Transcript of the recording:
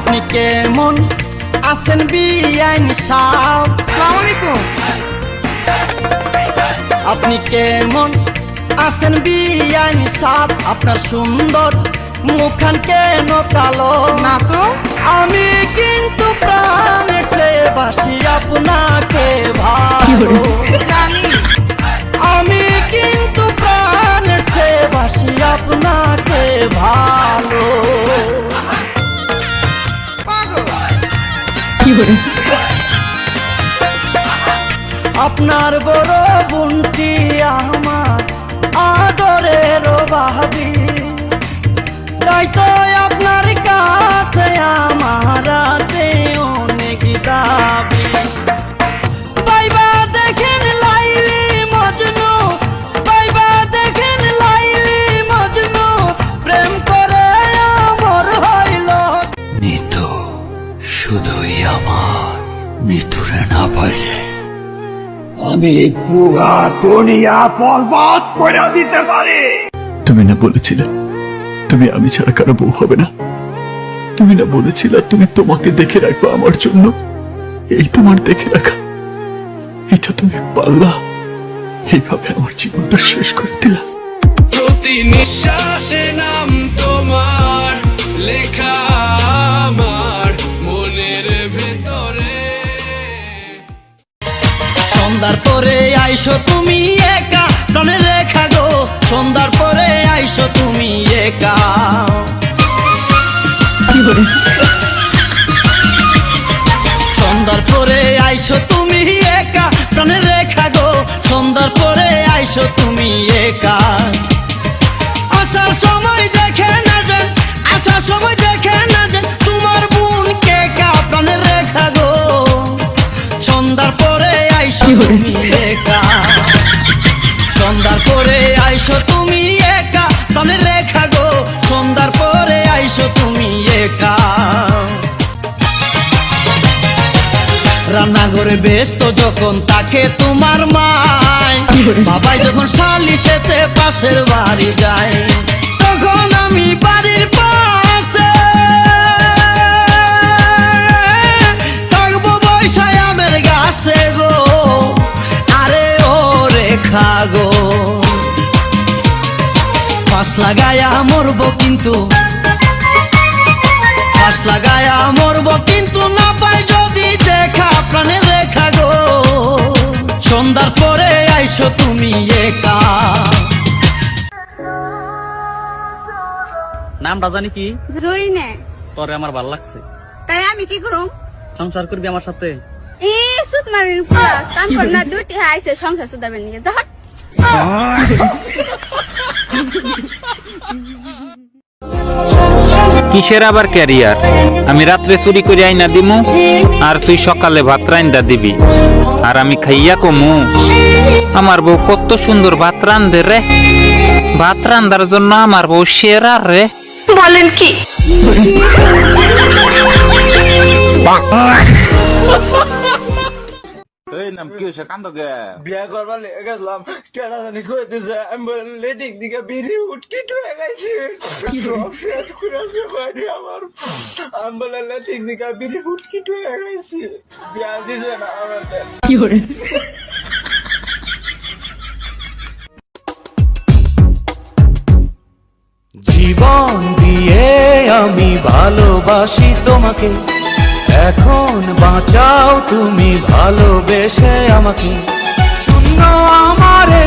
আপনি কেমন আছেন বিআইন সাহেব? আসসালামু আলাইকুম। আপনি কেমন আছেন বিআইন সাহেব? আপনার সুন্দর মুখখান কেন কালো? না তো। আমি কিন্তু প্রাণে বাসি আপনাকে ভালো জানি। আমি কিন্তু প্রাণে বাসি আপনাকে ভালো। আপনার বড় বোনটি আমার আদরের ভাবি, তাই তো আপনার কাছে আমার আছে অনেক দাবি। পাইবা দেখেন লাইলি মজনু, পাইবা দেখেন লাইলি মজনু, প্রেম করে আমর হইল নিতু। শুধুই আমার নিতুরে না পাইলে আমি পুরা দুনিয়া বরবাদ করে দিতে পারি। তুমি না বলেছিলে তুমি আমি ছাড়া কারো বউ হবে না? তুমি না বলেছিলে তুমি তোমাকে দেখে রাখবে আমার জন্য? এই তোমার দেখে রাখা, এটা তুমি পারলা? এইভাবে আমার জীবনটা শেষ করে দিলা। প্রতি নিঃশ্বাসে নাম তোমার লেখা আমার মনের ভেতরে। সন্ধ্যার পরে আইসো তুমি একা, প্রাণে রেখা গো। সন্ধ্যার পরে আইসো তুমি একা। সন্ধ্যার পরে আইসো তুমি একা, প্রাণে রেখা গো। সন্ধ্যার পরে আইসো তুমি একা। আসার সময় দেখে না যেন, আসার সময় দেখে না যেন তোমার বোনকে কা, প্রাণে রেখা গো। সন্ধ্যার পরে আইসো তুমি একা। সন্ধ্যার পরে আইসো তুমি একা, প্রাণে রেখা গো। সন্ধ্যার পরে আইসো তুমি একা। রান্নাঘরে ব্যস্ত যখন তাকে তোমার মায়, বাবাই যখন সালিশেতে পাশের বাড়ি যায়, তখন আমি বাড়ির পাশে থাকবো বৈশায় আমের গাছে গো। আরে ও রেখা গো, পাশ লাগায়া মরবো কিন্তু, পাশ লাগায়া মরবো কিন্তু না পাই যদি দেখা, প্রাণে রেখা গো। সন্ধ্যার পরে আইসো তুমি একা। নামটা জানি কি? জরিনে। তোরে আমার ভাল লাগছে, তাই আমি কি করুম? সংসার করবি আমার সাথে? এ সুত মারিন পুরা কাম কর না, দুটি আইছে সংসার সুদাবেন নিয়ে যা। কিসের আবার ক্যারিয়ার? আমি রাত্রে চুরি করে আইনা দিমু, আর তুই সকালে ভাত রান্দা দিবি, আর আমি খাইয়া কমু আমার বউ কত সুন্দর ভাত রান্ধে রে। ভাত রান্দার জন্য আমার বউ সেরা রে। বলেন কি? এই নাম কি হইছে? কান্দ গে? বিয়া করবার লেগে গেলাম, কেনা জানি কইতেছে আমি লেটিক দিকে বিড়ি উটকিট হয়ে গেছি। আমার আমি বলে লেটিক দিকে বিড়ি উটকিট হয়ে গেছি। বিয়া দিছে না আমাদের। কি করে জীবন দিয়ে আমি ভালোবাসি তোমাকে, এখন বাঁচাও তুমি ভালোবেসে আমাকে। শূন্য আমারে